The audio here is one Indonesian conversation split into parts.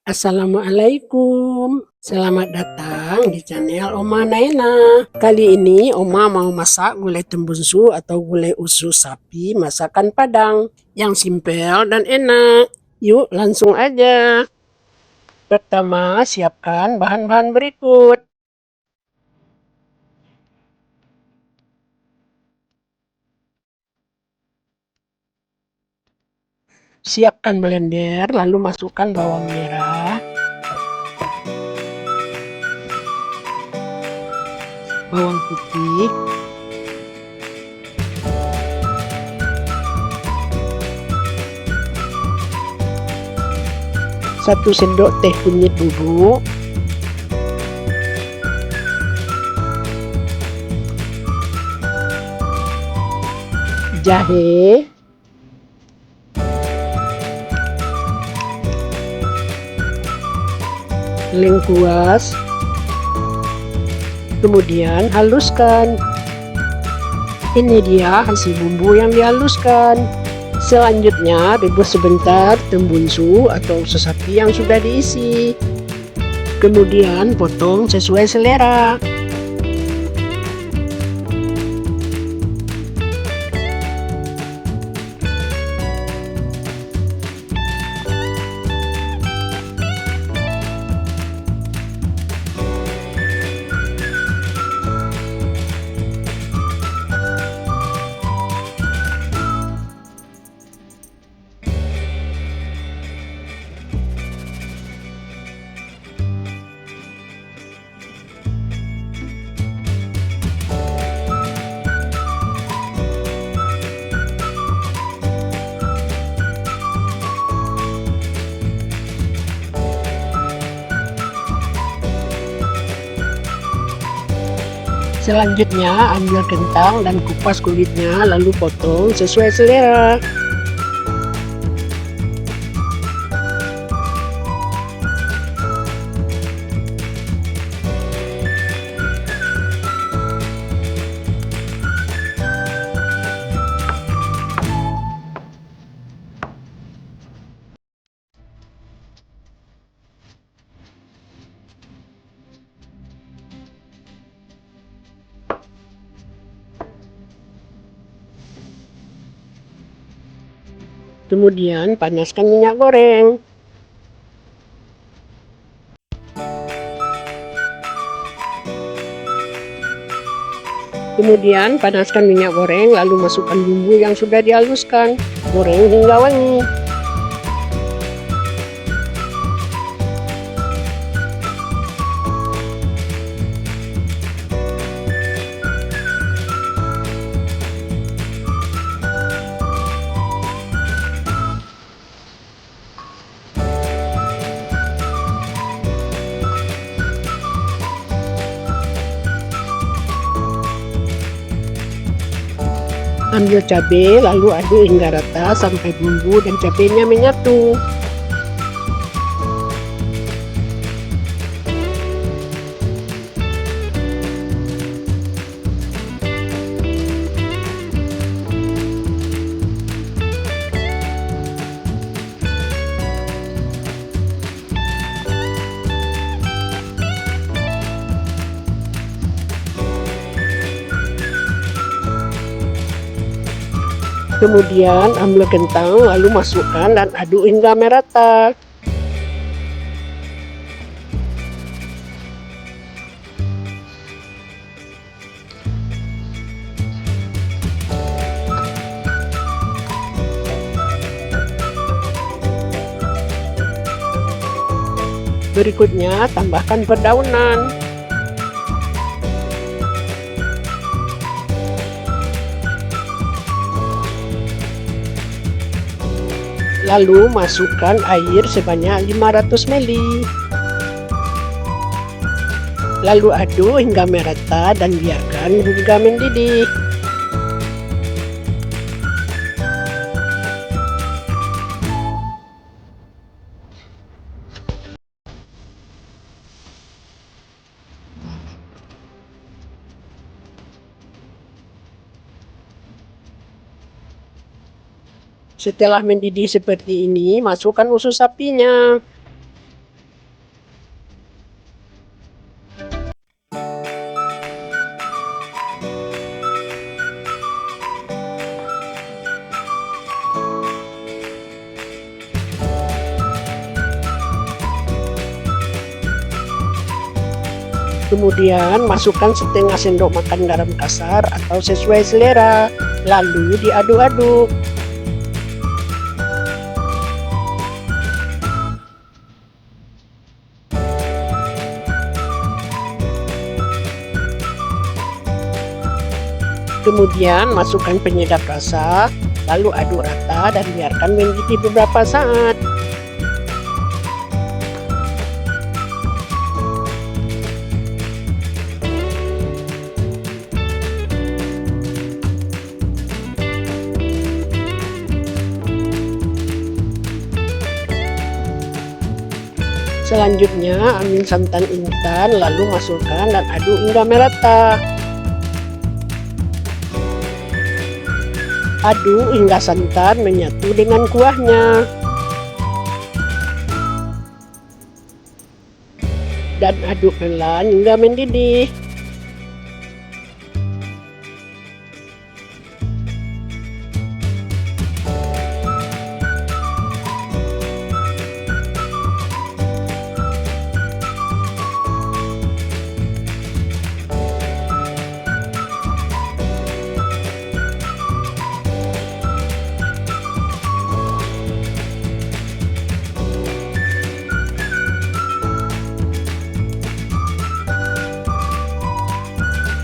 Assalamualaikum, selamat datang di channel Oma Naina. Kali ini Oma mau masak gulai tembunsu atau gulai usus sapi masakan Padang yang simpel dan enak. Yuk langsung aja. Pertama siapkan bahan-bahan berikut. Siapkan blender lalu masukkan bawang merah, bawang putih, satu sendok teh kunyit bubuk, jahe, lengkuas, kemudian haluskan. Ini dia hasil bumbu yang dihaluskan. Selanjutnya rebus sebentar tembunsu atau usus sapi yang sudah diisi. Kemudian potong sesuai selera. Selanjutnya ambil kentang dan kupas kulitnya lalu potong sesuai selera. Kemudian panaskan minyak goreng. Kemudian panaskan minyak goreng lalu masukkan bumbu yang sudah dihaluskan. Goreng hingga wangi. Ambil cabai lalu aduk hingga rata sampai bumbu dan cabainya menyatu. Kemudian ambil kentang lalu masukkan dan aduk hingga merata. Berikutnya tambahkan pedaunan. Lalu masukkan air sebanyak 500 ml. Lalu aduk hingga merata dan biarkan hingga mendidih. Setelah mendidih seperti ini, masukkan usus sapinya. Kemudian masukkan setengah sendok makan garam kasar atau sesuai selera, lalu diaduk-aduk. Kemudian masukkan penyedap rasa, lalu aduk rata dan biarkan mendidih beberapa saat. Selanjutnya ambil santan instan lalu masukkan dan aduk hingga merata. Aduk hingga santan menyatu dengan kuahnya. Dan aduk pelan hingga mendidih.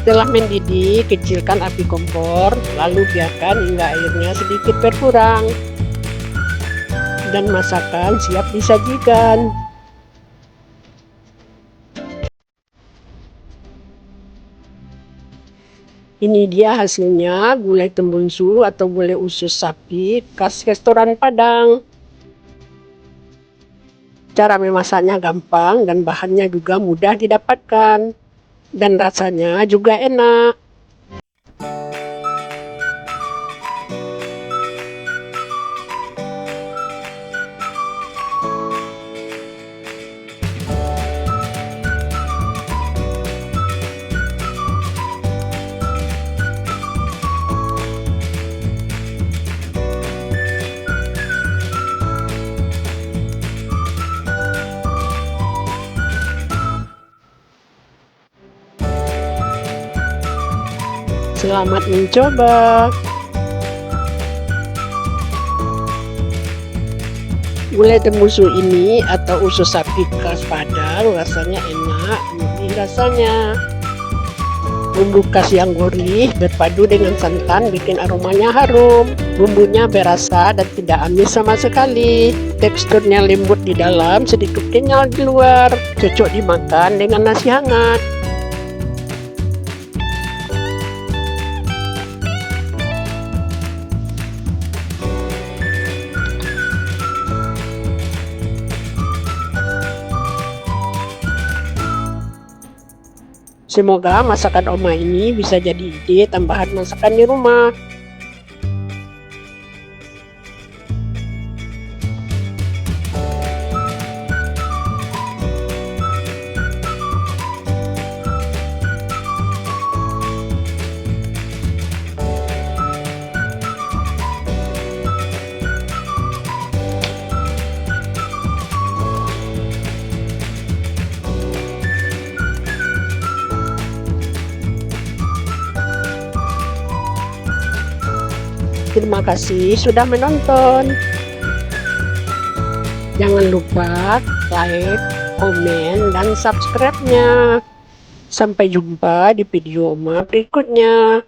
Setelah mendidih, kecilkan api kompor, lalu biarkan hingga airnya sedikit berkurang. Dan masakan siap disajikan. Ini dia hasilnya, gulai tembunsu atau gulai usus sapi khas restoran Padang. Cara memasaknya gampang dan bahannya juga mudah didapatkan. Dan rasanya juga enak. Selamat mencoba. Gulai tembunsu ini atau usus sapi khas Padang rasanya enak, gurih rasanya. Bumbu khas yang gurih berpadu dengan santan bikin aromanya harum. Bumbunya berasa dan tidak amis sama sekali. Teksturnya lembut di dalam, sedikit kenyal di luar. Cocok dimakan dengan nasi hangat. Semoga masakan Oma ini bisa jadi ide tambahan masakan di rumah. Terima kasih sudah menonton. Jangan lupa like, komen, dan subscribe-nya. Sampai jumpa di video Oma berikutnya.